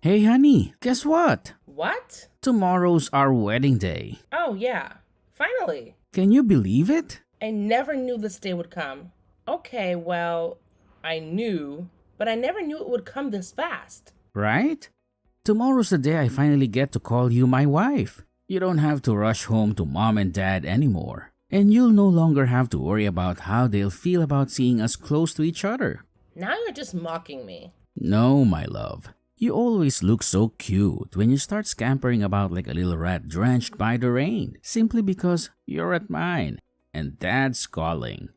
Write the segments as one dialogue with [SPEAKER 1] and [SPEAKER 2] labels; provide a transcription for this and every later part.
[SPEAKER 1] Hey honey, guess what?
[SPEAKER 2] What?
[SPEAKER 1] Tomorrow's our wedding day.
[SPEAKER 2] Oh, yeah. Finally.
[SPEAKER 1] Can you believe it?
[SPEAKER 2] I never knew this day would come. Okay, well, I knew, but I never knew it would come this fast.
[SPEAKER 1] Right? Tomorrow's the day I finally get to call you my wife. You don't have to rush home to mom and dad anymore. And you'll no longer have to worry about how they'll feel about seeing us close to each other.
[SPEAKER 2] Now you're just mocking me.
[SPEAKER 1] No, my love. You always look so cute when you start scampering about like a little rat drenched by the rain, simply because you're at mine and dad's calling.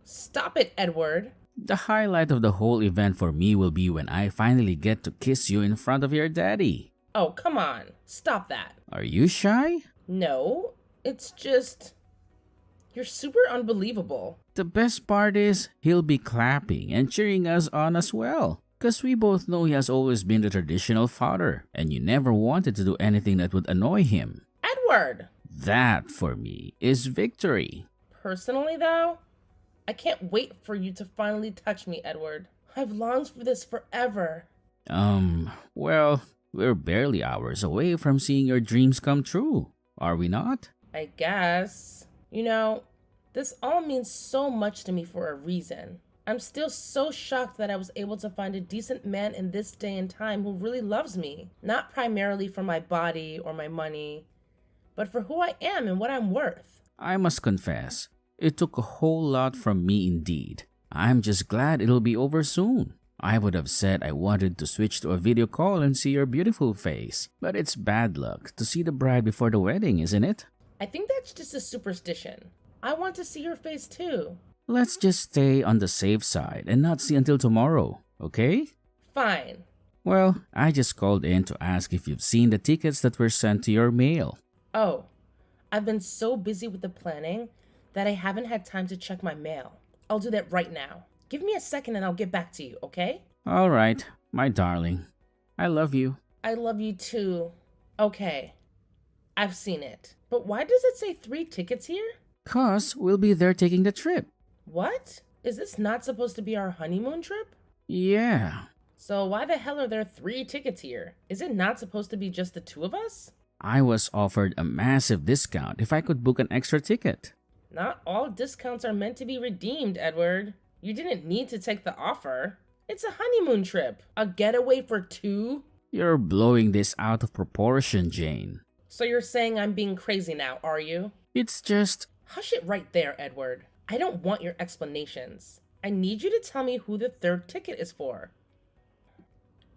[SPEAKER 2] Stop it, Edward.
[SPEAKER 1] The highlight of the whole event for me will be when I finally get to kiss you in front of your daddy.
[SPEAKER 2] Oh, come on. Stop that.
[SPEAKER 1] Are you shy?
[SPEAKER 2] No, it's just. You're super unbelievable.
[SPEAKER 1] The best part is he'll be clapping and cheering us on as well. Cause we both know he has always been the traditional father and you never wanted to do anything that would annoy him.
[SPEAKER 2] Edward!
[SPEAKER 1] That, for me, is victory.
[SPEAKER 2] Personally, though, I can't wait for you to finally touch me, Edward. I've longed for this forever.
[SPEAKER 1] Well, we're barely hours away from seeing your dreams come true, are we not?
[SPEAKER 2] I guess. You know, this all means so much to me for a reason. I'm still so shocked that I was able to find a decent man in this day and time who really loves me. Not primarily for my body or my money, but for who I am and what I'm worth.
[SPEAKER 1] I must confess, it took a whole lot from me indeed. I'm just glad it'll be over soon. I would have said I wanted to switch to a video call and see your beautiful face, but it's bad luck to see the bride before the wedding, isn't it?
[SPEAKER 2] I think that's just a superstition. I want to see your face too.
[SPEAKER 1] Let's just stay on the safe side and not see until tomorrow, okay?
[SPEAKER 2] Fine.
[SPEAKER 1] Well, I just called in to ask if you've seen the tickets that were sent to your mail.
[SPEAKER 2] Oh, I've been so busy with the planning that I haven't had time to check my mail. I'll do that right now. Give me a second and I'll get back to you, okay?
[SPEAKER 1] All right, my darling. I love you.
[SPEAKER 2] I love you too. Okay, I've seen it. But why does it say 3 tickets here?
[SPEAKER 1] 'Cause we'll be there taking the trip.
[SPEAKER 2] What? Is this not supposed to be our honeymoon trip?
[SPEAKER 1] Yeah.
[SPEAKER 2] So why the hell are there 3 tickets here? Is it not supposed to be just the 2 of us?
[SPEAKER 1] I was offered a massive discount if I could book an extra ticket.
[SPEAKER 2] Not all discounts are meant to be redeemed, Edward. You didn't need to take the offer. It's a honeymoon trip. A getaway for 2?
[SPEAKER 1] You're blowing this out of proportion, Jane.
[SPEAKER 2] So you're saying I'm being crazy now, are you?
[SPEAKER 1] It's just...
[SPEAKER 2] Hush it right there, Edward. I don't want your explanations. I need you to tell me who the 3rd ticket is for.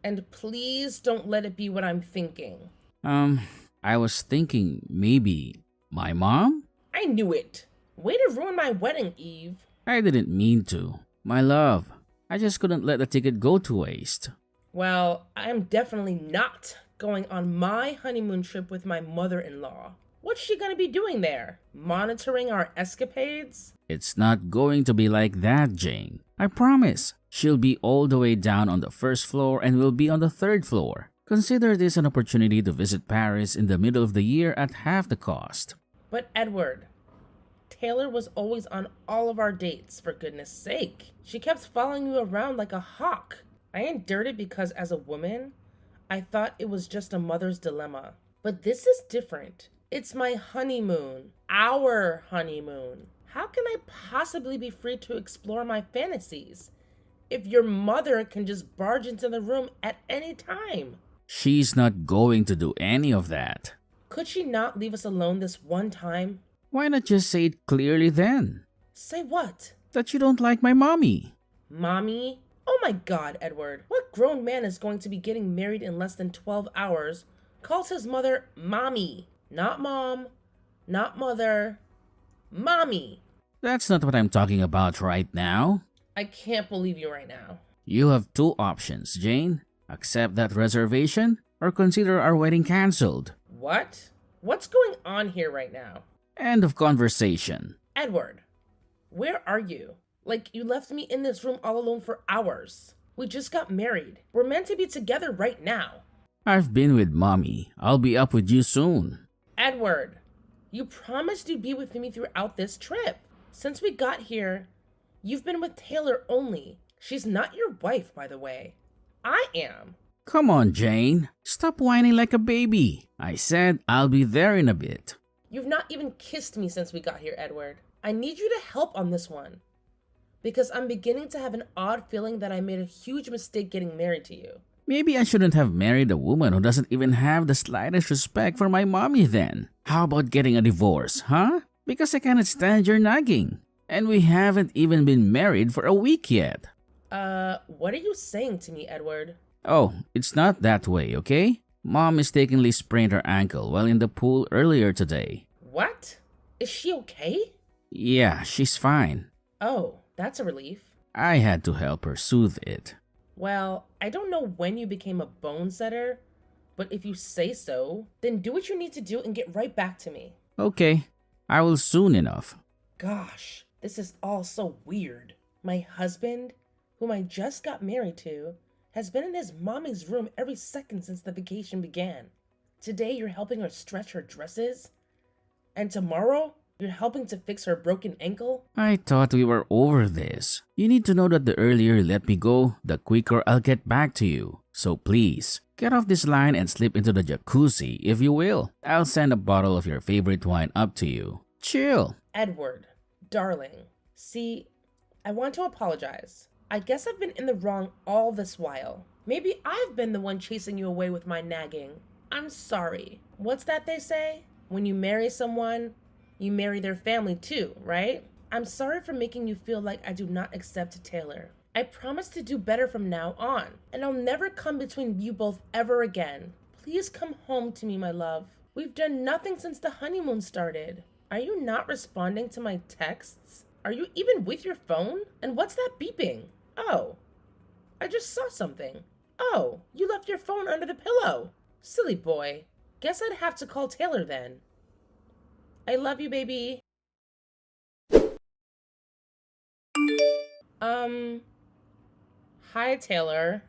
[SPEAKER 2] And please don't let it be what I'm thinking.
[SPEAKER 1] I was thinking maybe my mom?
[SPEAKER 2] I knew it. Way to ruin my wedding, Eve.
[SPEAKER 1] I didn't mean to. My love, I just couldn't let the ticket go to waste.
[SPEAKER 2] Well, I'm definitely not going on my honeymoon trip with my mother-in-law. What's she gonna be doing there? Monitoring our escapades?
[SPEAKER 1] It's not going to be like that, Jane. I promise. She'll be all the way down on the 1st floor and we'll be on the 3rd floor. Consider this an opportunity to visit Paris in the middle of the year at half the cost.
[SPEAKER 2] But Edward, Taylor was always on all of our dates, for goodness sake. She kept following you around like a hawk. I endured it because as a woman, I thought it was just a mother's dilemma. But this is different. It's my honeymoon. Our honeymoon. How can I possibly be free to explore my fantasies if your mother can just barge into the room at any time?
[SPEAKER 1] She's not going to do any of that.
[SPEAKER 2] Could she not leave us alone this one time?
[SPEAKER 1] Why not just say it clearly then?
[SPEAKER 2] Say what?
[SPEAKER 1] That you don't like my mommy.
[SPEAKER 2] Mommy? Oh my God, Edward. What grown man is going to be getting married in less than 12 hours calls his mother mommy? Not mom, not mother, mommy.
[SPEAKER 1] That's not what I'm talking about right now.
[SPEAKER 2] I can't believe you right now.
[SPEAKER 1] You have 2 options, Jane. Accept that reservation or consider our wedding cancelled.
[SPEAKER 2] What? What's going on here right now?
[SPEAKER 1] End of conversation.
[SPEAKER 2] Edward, where are you? Like, you left me in this room all alone for hours. We just got married. We're meant to be together right now.
[SPEAKER 1] I've been with mommy. I'll be up with you soon.
[SPEAKER 2] Edward, you promised you'd be with me throughout this trip. Since we got here, you've been with Taylor only. She's not your wife, by the way. I am.
[SPEAKER 1] Come on, Jane. Stop whining like a baby. I said I'll be there in a bit.
[SPEAKER 2] You've not even kissed me since we got here, Edward. I need you to help on this one. Because I'm beginning to have an odd feeling that I made a huge mistake getting married to you.
[SPEAKER 1] Maybe I shouldn't have married a woman who doesn't even have the slightest respect for my mommy then. How about getting a divorce, huh? Because I cannot stand your nagging. And we haven't even been married for a week yet.
[SPEAKER 2] What are you saying to me, Edward?
[SPEAKER 1] Oh, it's not that way, okay? Mom mistakenly sprained her ankle while in the pool earlier today.
[SPEAKER 2] What? Is she okay?
[SPEAKER 1] Yeah, she's fine.
[SPEAKER 2] Oh, that's a relief.
[SPEAKER 1] I had to help her soothe it.
[SPEAKER 2] Well, I don't know when you became a bone setter, but if you say so, then do what you need to do and get right back to me.
[SPEAKER 1] Okay, I will soon enough.
[SPEAKER 2] Gosh, this is all so weird. My husband, whom I just got married to, has been in his mommy's room every second since the vacation began. Today you're helping her stretch her dresses, and tomorrow you're helping to fix her broken ankle?
[SPEAKER 1] I thought we were over this. You need to know that the earlier you let me go, the quicker I'll get back to you. So please, get off this line and slip into the jacuzzi if you will. I'll send a bottle of your favorite wine up to you. Chill.
[SPEAKER 2] Edward, darling, see, I want to apologize. I guess I've been in the wrong all this while. Maybe I've been the one chasing you away with my nagging. I'm sorry. What's that they say? When you marry someone, you marry their family too, right? I'm sorry for making you feel like I do not accept Taylor. I promise to do better from now on, and I'll never come between you both ever again. Please come home to me, my love. We've done nothing since the honeymoon started. Are you not responding to my texts? Are you even with your phone? And what's that beeping? Oh, I just saw something. Oh, you left your phone under the pillow. Silly boy. Guess I'd have to call Taylor then. I love you, baby. Hi, Taylor.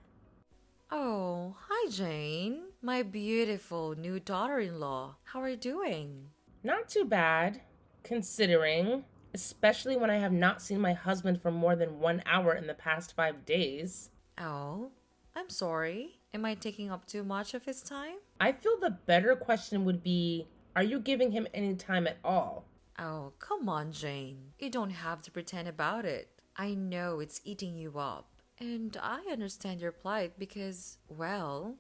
[SPEAKER 3] Oh, hi, Jane. My beautiful new daughter-in-law. How are you doing?
[SPEAKER 2] Not too bad, considering, especially when I have not seen my husband for more than 1 hour in the past 5 days.
[SPEAKER 3] Oh, I'm sorry. Am I taking up too much of his time?
[SPEAKER 2] I feel the better question would be, are you giving him any time at all?
[SPEAKER 3] Oh, come on, Jane. You don't have to pretend about it. I know it's eating you up. And I understand your plight because, well,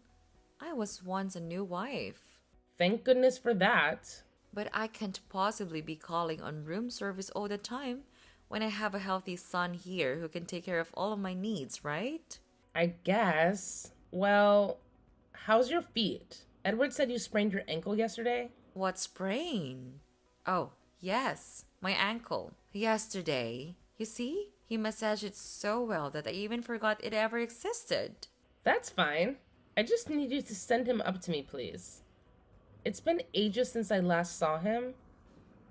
[SPEAKER 3] I was once a new wife.
[SPEAKER 2] Thank goodness for that.
[SPEAKER 3] But I can't possibly be calling on room service all the time when I have a healthy son here who can take care of all of my needs, right?
[SPEAKER 2] I guess. Well, how's your feet? Edward said you sprained your ankle yesterday.
[SPEAKER 3] What sprain? Oh, yes, my ankle. Yesterday. You see? He massaged it so well that I even forgot it ever existed.
[SPEAKER 2] That's fine. I just need you to send him up to me, please. It's been ages since I last saw him,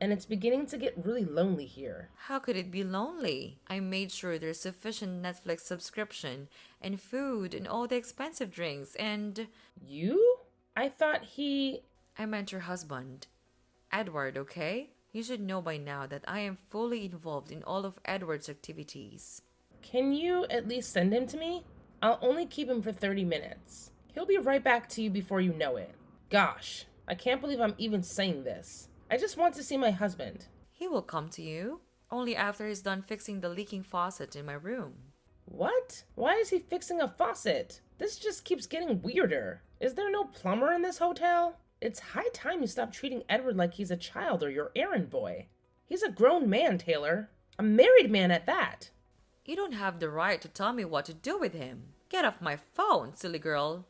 [SPEAKER 2] and it's beginning to get really lonely here.
[SPEAKER 3] How could it be lonely? I made sure there's sufficient Netflix subscription and food and all the expensive drinks and...
[SPEAKER 2] You? I thought
[SPEAKER 3] I meant your husband. Edward, okay? You should know by now that I am fully involved in all of Edward's activities.
[SPEAKER 2] Can you at least send him to me? I'll only keep him for 30 minutes. He'll be right back to you before you know it. Gosh, I can't believe I'm even saying this. I just want to see my husband.
[SPEAKER 3] He will come to you, only after he's done fixing the leaking faucet in my room.
[SPEAKER 2] What? Why is he fixing a faucet? This just keeps getting weirder. Is there no plumber in this hotel? It's high time you stop treating Edward like he's a child or your errand boy. He's a grown man, Taylor. A married man at that.
[SPEAKER 3] You don't have the right to tell me what to do with him. Get off my phone, silly girl.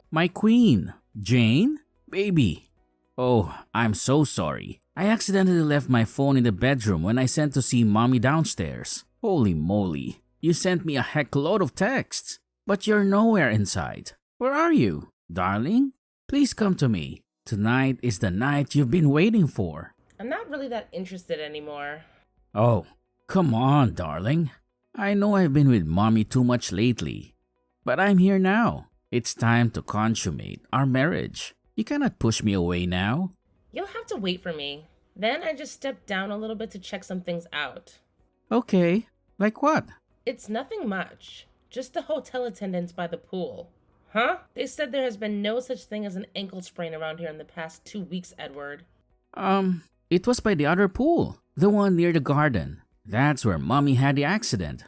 [SPEAKER 1] My queen, Jane? Baby. Oh, I'm so sorry. I accidentally left my phone in the bedroom when I sent to see mommy downstairs. Holy moly. You sent me a heckload of texts. But you're nowhere inside. Where are you, darling? Please come to me. Tonight is the night you've been waiting for.
[SPEAKER 2] I'm not really that interested anymore.
[SPEAKER 1] Oh, come on, darling. I know I've been with mommy too much lately. But I'm here now. It's time to consummate our marriage. You cannot push me away now.
[SPEAKER 2] You'll have to wait for me. Then I just stepped down a little bit to check some things out.
[SPEAKER 1] Okay, like what?
[SPEAKER 2] It's nothing much. Just the hotel attendants by the pool. Huh? They said there has been no such thing as an ankle sprain around here in the past 2 weeks, Edward.
[SPEAKER 1] It was by the other pool, the one near the garden. That's where Mommy had the accident.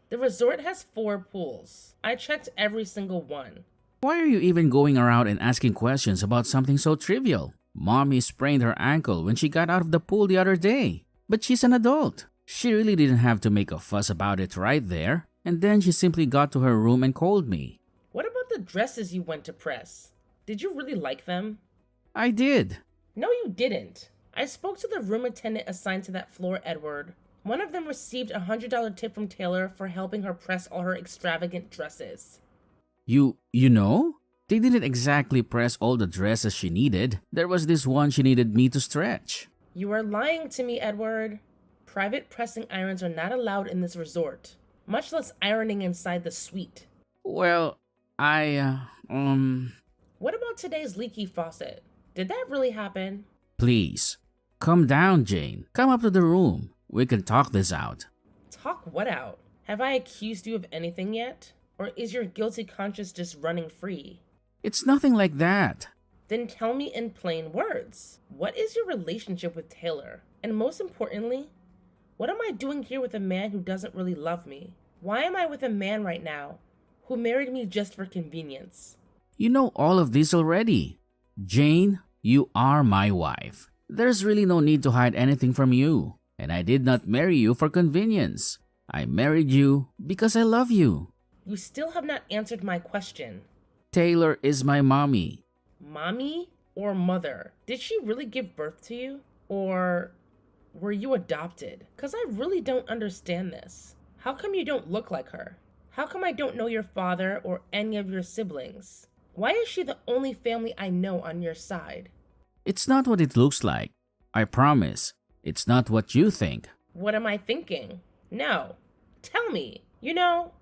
[SPEAKER 2] The resort has 4 pools. I checked every single one.
[SPEAKER 1] Why are you even going around and asking questions about something so trivial? Mommy sprained her ankle when she got out of the pool the other day. But she's an adult. She really didn't have to make a fuss about it right there. And then she simply got to her room and called me.
[SPEAKER 2] What about the dresses you went to press? Did you really like them?
[SPEAKER 1] I did.
[SPEAKER 2] No, you didn't. I spoke to the room attendant assigned to that floor, Edward. One of them received a $100 tip from Taylor for helping her press all her extravagant dresses.
[SPEAKER 1] You know? They didn't exactly press all the dresses she needed. There was this one she needed me to stretch.
[SPEAKER 2] You are lying to me, Edward. Private pressing irons are not allowed in this resort, much less ironing inside the suite.
[SPEAKER 1] Well,
[SPEAKER 2] What about today's leaky faucet? Did that really happen?
[SPEAKER 1] Please, calm down, Jane. Come up to the room. We can talk this out.
[SPEAKER 2] Talk what out? Have I accused you of anything yet? Or is your guilty conscience just running free?
[SPEAKER 1] It's nothing like that.
[SPEAKER 2] Then tell me in plain words. What is your relationship with Taylor? And most importantly, what am I doing here with a man who doesn't really love me? Why am I with a man right now who married me just for convenience?
[SPEAKER 1] You know all of this already. Jane, you are my wife. There's really no need to hide anything from you. And I did not marry you for convenience. I married you because I love you.
[SPEAKER 2] You still have not answered my question.
[SPEAKER 1] Taylor is my mommy.
[SPEAKER 2] Mommy or mother? Did she really give birth to you? Or were you adopted? Because I really don't understand this. How come you don't look like her? How come I don't know your father or any of your siblings? Why is she the only family I know on your side?
[SPEAKER 1] It's not what it looks like. I promise. It's not what you think.
[SPEAKER 2] What am I thinking? No. Tell me. You know,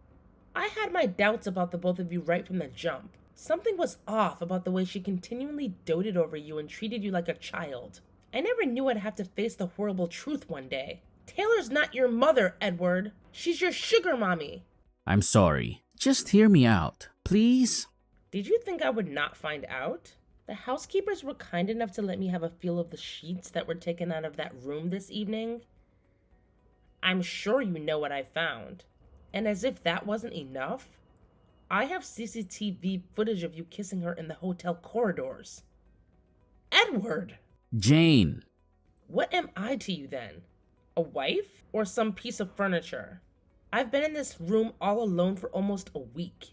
[SPEAKER 2] I had my doubts about the both of you right from the jump. Something was off about the way she continually doted over you and treated you like a child. I never knew I'd have to face the horrible truth one day. Taylor's not your mother, Edward. She's your sugar mommy.
[SPEAKER 1] I'm sorry. Just hear me out, please.
[SPEAKER 2] Did you think I would not find out? The housekeepers were kind enough to let me have a feel of the sheets that were taken out of that room this evening. I'm sure you know what I found. And as if that wasn't enough, I have CCTV footage of you kissing her in the hotel corridors. Edward!
[SPEAKER 1] Jane.
[SPEAKER 2] What am I to you then? A wife? Or some piece of furniture? I've been in this room all alone for almost a week.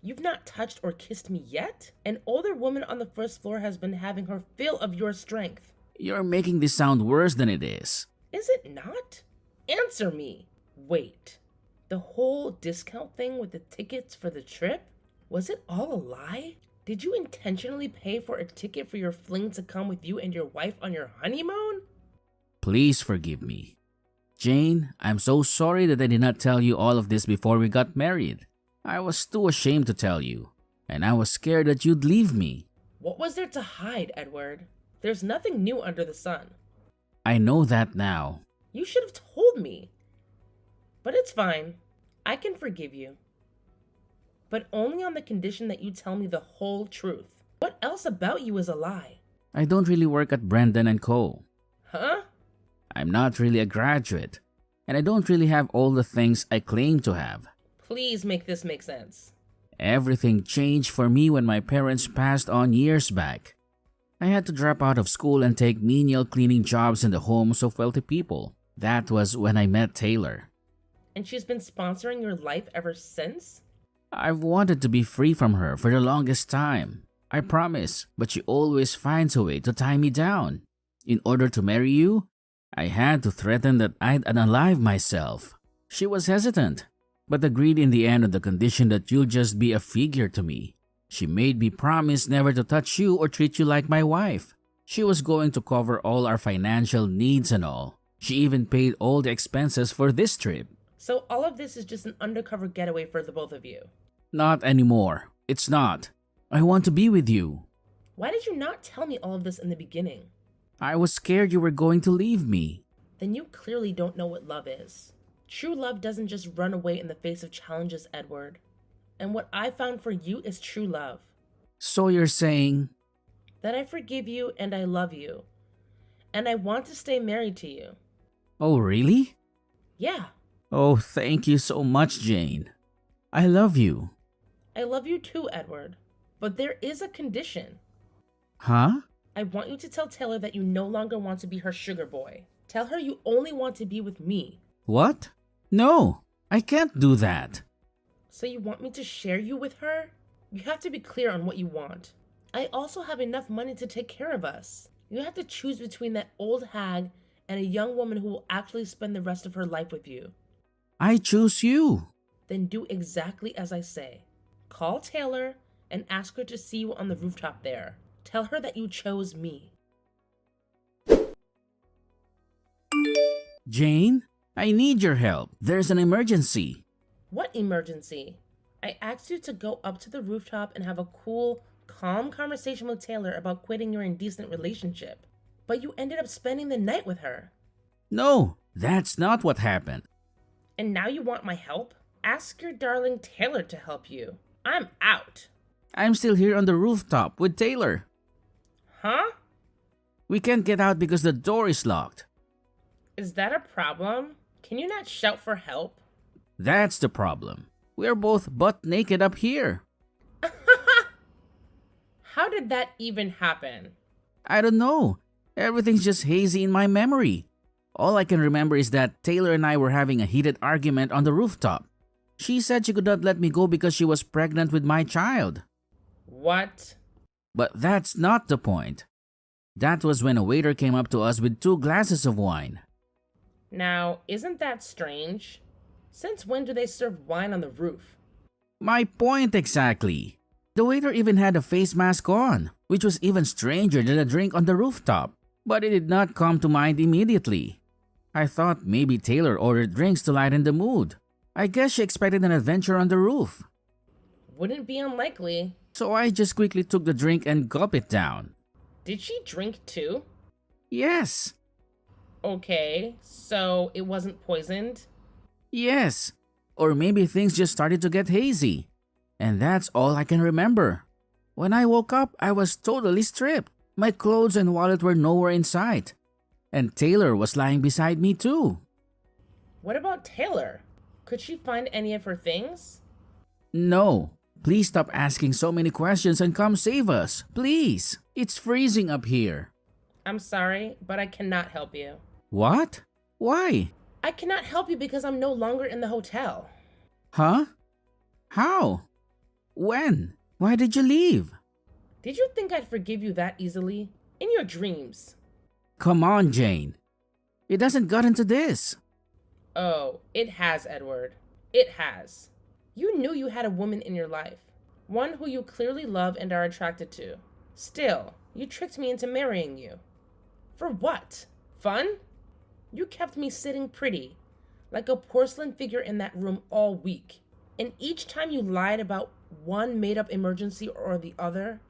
[SPEAKER 2] You've not touched or kissed me yet? An older woman on the first floor has been having her fill of your strength.
[SPEAKER 1] You're making this sound worse than it is.
[SPEAKER 2] Is it not? Answer me. Wait. The whole discount thing with the tickets for the trip? Was it all a lie? Did you intentionally pay for a ticket for your fling to come with you and your wife on your honeymoon?
[SPEAKER 1] Please forgive me. Jane, I'm so sorry that I did not tell you all of this before we got married. I was too ashamed to tell you, and I was scared that you'd leave me.
[SPEAKER 2] What was there to hide, Edward? There's nothing new under the sun.
[SPEAKER 1] I know that now.
[SPEAKER 2] You should have told me. But it's fine. I can forgive you. But only on the condition that you tell me the whole truth. What else about you is a lie?
[SPEAKER 1] I don't really work at Brendan & Co.
[SPEAKER 2] Huh?
[SPEAKER 1] I'm not really a graduate, and I don't really have all the things I claim to have.
[SPEAKER 2] Please make this make sense.
[SPEAKER 1] Everything changed for me when my parents passed on years back. I had to drop out of school and take menial cleaning jobs in the homes of wealthy people. That was when I met Taylor.
[SPEAKER 2] And she's been sponsoring your life ever since?
[SPEAKER 1] I've wanted to be free from her for the longest time. I promise, but she always finds a way to tie me down. In order to marry you, I had to threaten that I'd unalive myself. She was hesitant, but agreed in the end on the condition that you'll just be a figure to me. She made me promise never to touch you or treat you like my wife. She was going to cover all our financial needs and all. She even paid all the expenses for this trip.
[SPEAKER 2] So all of this is just an undercover getaway for the both of you?
[SPEAKER 1] Not anymore. It's not. I want to be with you.
[SPEAKER 2] Why did you not tell me all of this in the beginning?
[SPEAKER 1] I was scared you were going to leave me.
[SPEAKER 2] Then you clearly don't know what love is. True love doesn't just run away in the face of challenges, Edward. And what I found for you is true love.
[SPEAKER 1] So you're saying,
[SPEAKER 2] That I forgive you and I love you. And I want to stay married to you.
[SPEAKER 1] oh really?
[SPEAKER 2] Yeah,
[SPEAKER 1] Oh, thank you so much, Jane. I love you.
[SPEAKER 2] I love you too, Edward. But there is a condition.
[SPEAKER 1] Huh?
[SPEAKER 2] I want you to tell Taylor that you no longer want to be her sugar boy. Tell her you only want to be with me.
[SPEAKER 1] What? No, I can't do that.
[SPEAKER 2] So you want me to share you with her? You have to be clear on what you want. I also have enough money to take care of us. You have to choose between that old hag and a young woman who will actually spend the rest of her life with you.
[SPEAKER 1] I choose you.
[SPEAKER 2] Then do exactly as I say. Call Taylor and ask her to see you on the rooftop there. Tell her that you chose me.
[SPEAKER 1] Jane, I need your help. There's an emergency.
[SPEAKER 2] What emergency? I asked you to go up to the rooftop and have a cool, calm conversation with Taylor about quitting your indecent relationship. But you ended up spending the night with her.
[SPEAKER 1] No, that's not what happened.
[SPEAKER 2] And now you want my help? Ask your darling Taylor to help you. I'm out.
[SPEAKER 1] I'm still here on the rooftop with Taylor.
[SPEAKER 2] Huh?
[SPEAKER 1] We can't get out because the door is locked.
[SPEAKER 2] Is that a problem? Can you not shout for help?
[SPEAKER 1] That's the problem. We're both butt naked up here.
[SPEAKER 2] How did that even happen?
[SPEAKER 1] I don't know. Everything's just hazy in my memory. All I can remember is that Taylor and I were having a heated argument on the rooftop. She said she could not let me go because she was pregnant with my child.
[SPEAKER 2] What?
[SPEAKER 1] But that's not the point. That was when a waiter came up to us with 2 glasses of wine.
[SPEAKER 2] Now, isn't that strange? Since when do they serve wine on the roof?
[SPEAKER 1] My point exactly. The waiter even had a face mask on, which was even stranger than a drink on the rooftop. But it did not come to mind immediately. I thought maybe Taylor ordered drinks to lighten the mood. I guess she expected an adventure on the roof.
[SPEAKER 2] Wouldn't be unlikely.
[SPEAKER 1] So I just quickly took the drink and gulped it down.
[SPEAKER 2] Did she drink too?
[SPEAKER 1] Yes,
[SPEAKER 2] Okay, so it wasn't poisoned?
[SPEAKER 1] yes. Or maybe things just started to get hazy. And that's all I can remember. When I woke up, I was totally stripped. My clothes and wallet were nowhere in sight. And Taylor was lying beside me too.
[SPEAKER 2] What about Taylor? Could she find any of her things?
[SPEAKER 1] No. Please stop asking so many questions and come save us. Please. It's freezing up here.
[SPEAKER 2] I'm sorry, but I cannot help you.
[SPEAKER 1] What? Why?
[SPEAKER 2] I cannot help you because I'm no longer in the hotel.
[SPEAKER 1] Huh? How? When? Why did you leave?
[SPEAKER 2] Did you think I'd forgive you that easily? In your dreams.
[SPEAKER 1] Come on, Jane. It hasn't got into this.
[SPEAKER 2] Oh, it has, Edward. It has. You knew you had a woman in your life. One who you clearly love and are attracted to. Still, you tricked me into marrying you. For what? Fun? You kept me sitting pretty, like a porcelain figure in that room all week. And each time you lied about one made-up emergency or the other,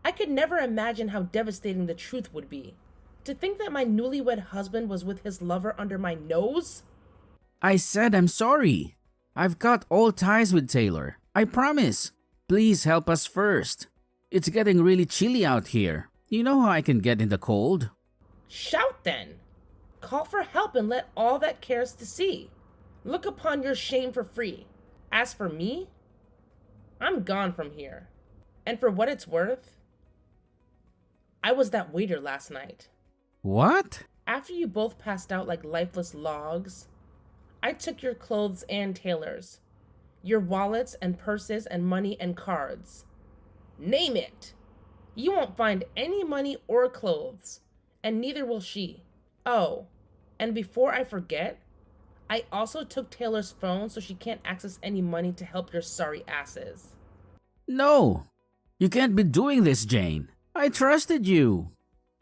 [SPEAKER 2] I could never imagine how devastating the truth would be. To think that my newlywed husband was with his lover under my nose?
[SPEAKER 1] I said I'm sorry. I've cut all ties with Taylor. I promise. Please help us first. It's getting really chilly out here. You know how I can get in the cold?
[SPEAKER 2] Shout then. Call for help and let all that cares to see. Look upon your shame for free. As for me, I'm gone from here. And for what it's worth, I was that waiter last night.
[SPEAKER 1] What?
[SPEAKER 2] After you both passed out like lifeless logs, I took your clothes and Taylor's, your wallets and purses and money and cards. Name it. You won't find any money or clothes, and neither will she. Oh, and before I forget, I also took Taylor's phone so she can't access any money to help your sorry asses.
[SPEAKER 1] No. You can't be doing this, Jane. I trusted you.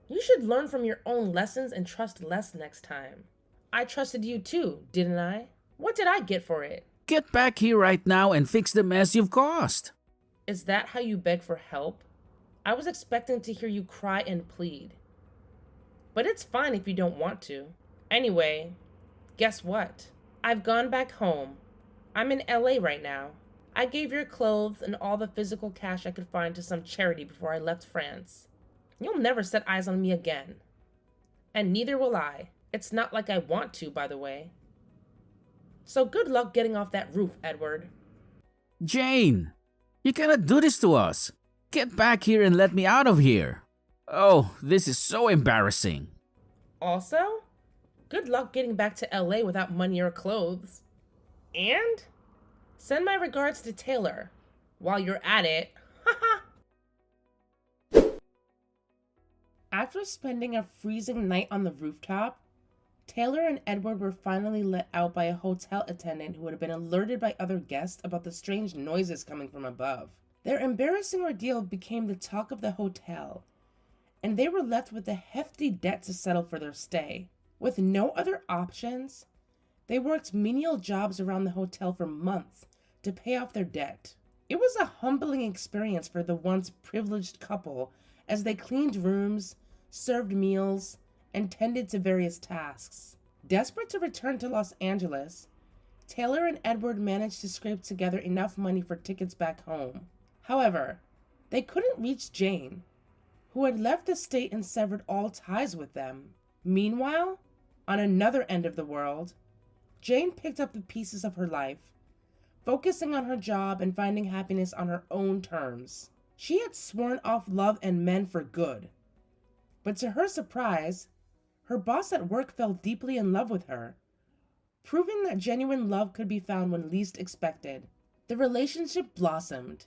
[SPEAKER 2] You should learn from your own lessons and trust less next time. I trusted you too, didn't I? What did I get for it?
[SPEAKER 1] Get back here right now and fix the mess you've caused.
[SPEAKER 2] Is that how you beg for help? I was expecting to hear you cry and plead. But it's fine if you don't want to. Anyway, guess what? I've gone back home. I'm in LA right now. I gave your clothes and all the physical cash I could find to some charity before I left France. You'll never set eyes on me again. And neither will I. It's not like I want to, by the way. So good luck getting off that roof, Edward.
[SPEAKER 1] Jane, you cannot do this to us. Get back here and let me out of here. Oh, this is so embarrassing.
[SPEAKER 2] Also, good luck getting back to LA without money or clothes. And send my regards to Taylor. While you're at it, haha. After spending a freezing night on the rooftop, Taylor and Edward were finally let out by a hotel attendant who had been alerted by other guests about the strange noises coming from above. Their embarrassing ordeal became the talk of the hotel, and they were left with a hefty debt to settle for their stay. With no other options, they worked menial jobs around the hotel for months to pay off their debt. It was a humbling experience for the once privileged couple as they cleaned rooms, served meals, and tended to various tasks. Desperate to return to Los Angeles, Taylor and Edward managed to scrape together enough money for tickets back home. However, they couldn't reach Jane, who had left the state and severed all ties with them. Meanwhile, on another end of the world, Jane picked up the pieces of her life, focusing on her job and finding happiness on her own terms. She had sworn off love and men for good, but to her surprise, her boss at work fell deeply in love with her, proving that genuine love could be found when least expected. The relationship blossomed,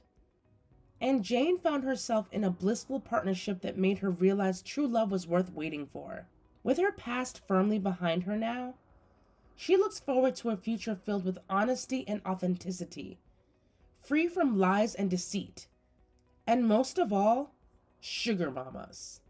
[SPEAKER 2] and Jane found herself in a blissful partnership that made her realize true love was worth waiting for. With her past firmly behind her now, she looks forward to a future filled with honesty and authenticity, free from lies and deceit, and most of all, sugar mamas.